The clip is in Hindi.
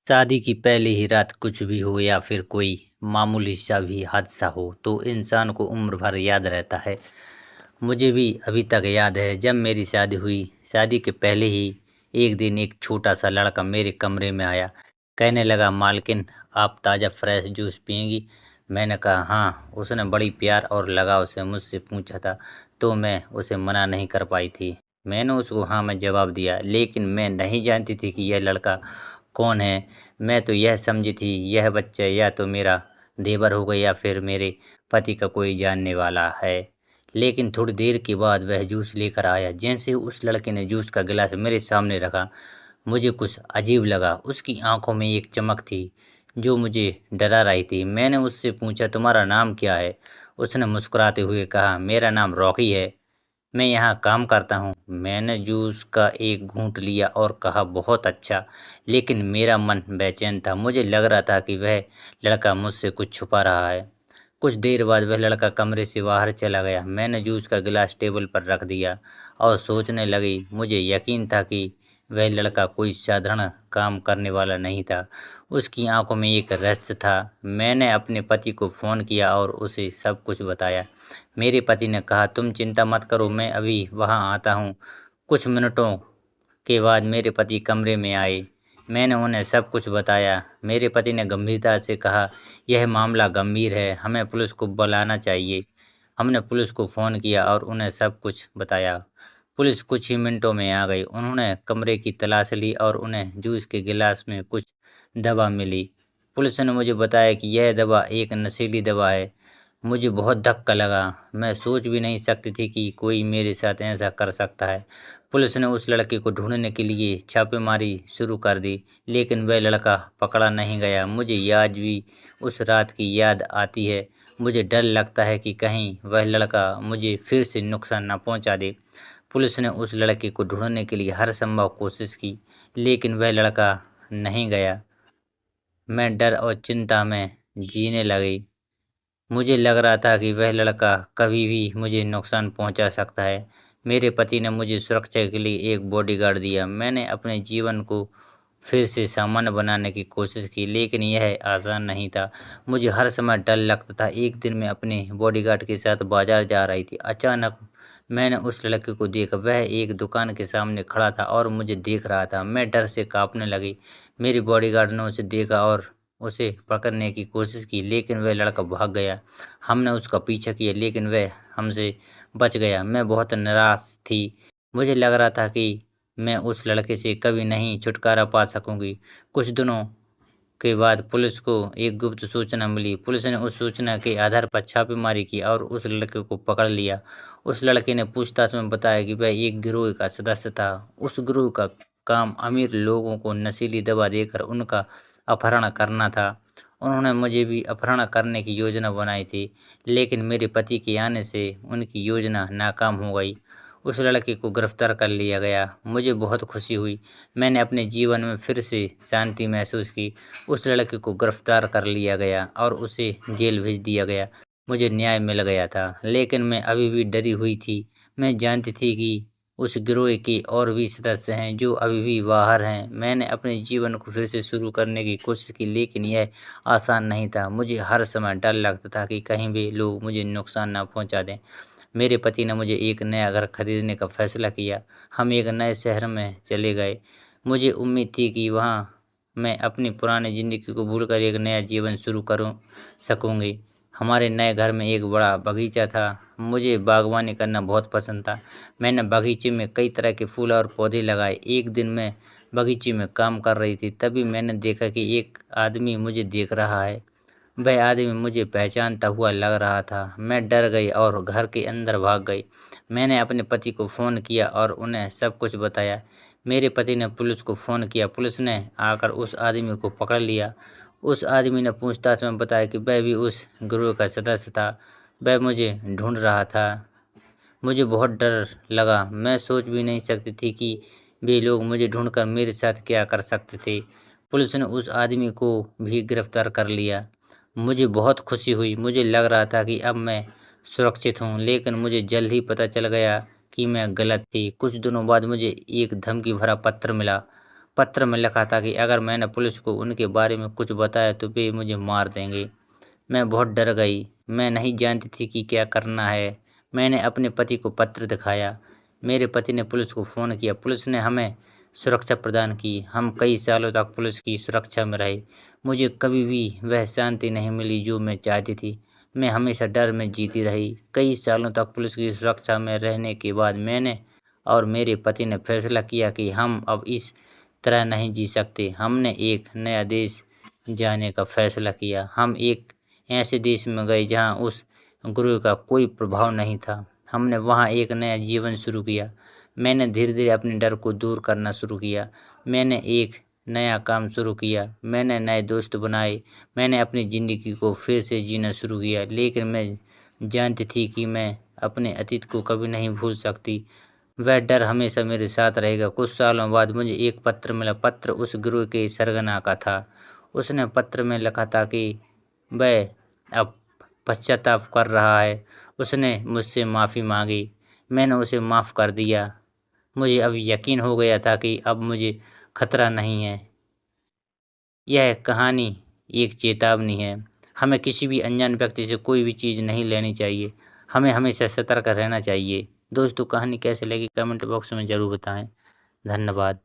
शादी की पहली ही रात कुछ भी हो या फिर कोई मामूली सा भी हादसा हो तो इंसान को उम्र भर याद रहता है। मुझे भी अभी तक याद है जब मेरी शादी हुई। शादी के पहले ही एक दिन एक छोटा सा लड़का मेरे कमरे में आया। कहने लगा, मालकिन आप ताज़ा फ्रेश जूस पिएंगी? मैंने कहा हाँ। उसने बड़ी प्यार और लगाव से मुझसे पूछा था तो मैं उसे मना नहीं कर पाई थी। मैंने उसको हाँ में जवाब दिया, लेकिन मैं नहीं जानती थी कि यह लड़का कौन है। मैं तो यह समझी थी यह बच्चा या तो मेरा देवर होगा या फिर मेरे पति का कोई जानने वाला है। लेकिन थोड़ी देर के बाद वह जूस लेकर आया। जैसे ही उस लड़के ने जूस का गिलास मेरे सामने रखा, मुझे कुछ अजीब लगा। उसकी आंखों में एक चमक थी जो मुझे डरा रही थी। मैंने उससे पूछा, तुम्हारा नाम क्या है? उसने मुस्कुराते हुए कहा, मेरा नाम रॉकी है। मैं यहाँ काम करता हूँ। मैंने जूस का एक घूंट लिया और कहा, बहुत अच्छा। लेकिन मेरा मन बेचैन था। मुझे लग रहा था कि वह लड़का मुझसे कुछ छुपा रहा है। कुछ देर बाद वह लड़का कमरे से बाहर चला गया। मैंने जूस का गिलास टेबल पर रख दिया और सोचने लगी। मुझे यकीन था कि वह लड़का कोई साधारण काम करने वाला नहीं था। उसकी आंखों में एक रहस्य था। मैंने अपने पति को फ़ोन किया और उसे सब कुछ बताया। मेरे पति ने कहा, तुम चिंता मत करो, मैं अभी वहाँ आता हूँ। कुछ मिनटों के बाद मेरे पति कमरे में आए। मैंने उन्हें सब कुछ बताया। मेरे पति ने गंभीरता से कहा, यह मामला गंभीर है, हमें पुलिस को बुलाना चाहिए। हमने पुलिस को फ़ोन किया और उन्हें सब कुछ बताया। पुलिस कुछ ही मिनटों में आ गई। उन्होंने कमरे की तलाश ली और उन्हें जूस के गिलास में कुछ दवा मिली। पुलिस ने मुझे बताया कि यह दवा एक नशीली दवा है। मुझे बहुत धक्का लगा। मैं सोच भी नहीं सकती थी कि कोई मेरे साथ ऐसा कर सकता है। पुलिस ने उस लड़के को ढूंढने के लिए छापेमारी शुरू कर दी, लेकिन वह लड़का पकड़ा नहीं गया। मुझे आज भी उस रात की याद आती है। मुझे डर लगता है कि कहीं वह लड़का मुझे फिर से नुकसान न पहुंचा दे। पुलिस ने उस लड़के को ढूंढने के लिए हर संभव कोशिश की, लेकिन वह लड़का नहीं गया। मैं डर और चिंता में जीने लगी। मुझे लग रहा था कि वह लड़का कभी भी मुझे नुकसान पहुंचा सकता है। मेरे पति ने मुझे सुरक्षा के लिए एक बॉडीगार्ड दिया। मैंने अपने जीवन को फिर से सामान्य बनाने की कोशिश की, लेकिन यह आसान नहीं था। मुझे हर समय डर लगता था। एक दिन मैं अपने बॉडीगार्ड के साथ बाजार जा रही थी। अचानक मैंने उस लड़के को देखा। वह एक दुकान के सामने खड़ा था और मुझे देख रहा था। मैं डर से कांपने लगी। मेरी बॉडीगार्ड ने उसे देखा और उसे पकड़ने की कोशिश की, लेकिन वह लड़का भाग गया। हमने उसका पीछा किया, लेकिन वह हमसे बच गया। मैं बहुत निराश थी। मुझे लग रहा था कि मैं उस लड़के से कभी नहीं छुटकारा पा सकूंगी। कुछ दिनों के बाद पुलिस को एक गुप्त सूचना मिली। पुलिस ने उस सूचना के आधार पर छापेमारी की और उस लड़के को पकड़ लिया। उस लड़के ने पूछताछ में बताया कि वह एक गिरोह का सदस्य था। उस गिरोह का काम अमीर लोगों को नशीली दवा देकर उनका अपहरण करना था। उन्होंने मुझे भी अपहरण करने की योजना बनाई थी, लेकिन मेरे पति के आने से उनकी योजना नाकाम हो गई। उस लड़के को गिरफ्तार कर लिया गया। मुझे बहुत खुशी हुई। मैंने अपने जीवन में फिर से शांति महसूस की। उस लड़के को गिरफ्तार कर लिया गया और उसे जेल भेज दिया गया। मुझे न्याय मिल गया था, लेकिन मैं अभी भी डरी हुई थी। मैं जानती थी कि उस गिरोह के और भी सदस्य हैं जो अभी भी बाहर हैं। मैंने अपने जीवन को फिर से शुरू करने की कोशिश की, लेकिन यह आसान नहीं था। मुझे हर समय डर लगता था कि कहीं भी लोग मुझे नुकसान न पहुंचा दें। मेरे पति ने मुझे एक नया घर खरीदने का फैसला किया। हम एक नए शहर में चले गए। मुझे उम्मीद थी कि वहाँ मैं अपनी पुरानी ज़िंदगी को भूलकर एक नया जीवन शुरू करूँ सकूँगी। हमारे नए घर में एक बड़ा बगीचा था। मुझे बागवानी करना बहुत पसंद था। मैंने बगीचे में कई तरह के फूल और पौधे लगाए। एक दिन मैं बगीचे में काम कर रही थी, तभी मैंने देखा कि एक आदमी मुझे देख रहा है। वह आदमी मुझे पहचानता हुआ लग रहा था। मैं डर गई और घर के अंदर भाग गई। मैंने अपने पति को फ़ोन किया और उन्हें सब कुछ बताया। मेरे पति ने पुलिस को फ़ोन किया। पुलिस ने आकर उस आदमी को पकड़ लिया। उस आदमी ने पूछताछ में बताया कि वह भी उस गिरोह का सदस्य था। वह मुझे ढूंढ रहा था। मुझे बहुत डर लगा। मैं सोच भी नहीं सकती थी कि वे लोग मुझे ढूंढकर मेरे साथ क्या कर सकते थे। पुलिस ने उस आदमी को भी गिरफ्तार कर लिया। मुझे बहुत खुशी हुई। मुझे लग रहा था कि अब मैं सुरक्षित हूँ, लेकिन मुझे जल्द ही पता चल गया कि मैं गलत थी। कुछ दिनों बाद मुझे एक धमकी भरा पत्र मिला। पत्र में लिखा था कि अगर मैंने पुलिस को उनके बारे में कुछ बताया तो वे मुझे मार देंगे। मैं बहुत डर गई। मैं नहीं जानती थी कि क्या करना है। मैंने अपने पति को पत्र दिखाया। मेरे पति ने पुलिस को फ़ोन किया। पुलिस ने हमें सुरक्षा प्रदान की। हम कई सालों तक पुलिस की सुरक्षा में रहे। मुझे कभी भी वह शांति नहीं मिली जो मैं चाहती थी। मैं हमेशा डर में जीती रही। कई सालों तक पुलिस की सुरक्षा में रहने के बाद मैंने और मेरे पति ने फैसला किया कि हम अब इस तरह नहीं जी सकते। हमने एक नया देश जाने का फैसला किया। हम एक ऐसे देश में गए जहाँ उस गुरु का कोई प्रभाव नहीं था। हमने वहाँ एक नया जीवन शुरू किया। मैंने धीरे-धीरे अपने डर को दूर करना शुरू किया। मैंने एक नया काम शुरू किया। मैंने नए दोस्त बनाए। मैंने अपनी ज़िंदगी को फिर से जीना शुरू किया। लेकिन मैं जानती थी कि मैं अपने अतीत को कभी नहीं भूल सकती। वह डर हमेशा मेरे साथ रहेगा। कुछ सालों बाद मुझे एक पत्र मिला। पत्र उस गुरु के सरगना का था। उसने पत्र में लिखा था कि वह अब पश्चाताप कर रहा है। उसने मुझसे माफ़ी माँगी। मैंने उसे माफ़ कर दिया। मुझे अब यकीन हो गया था कि अब मुझे खतरा नहीं है। यह कहानी एक चेतावनी है। हमें किसी भी अनजान व्यक्ति से कोई भी चीज़ नहीं लेनी चाहिए। हमें हमेशा सतर्क रहना चाहिए। दोस्तों, कहानी कैसी लगी कमेंट बॉक्स में ज़रूर बताएँ। धन्यवाद।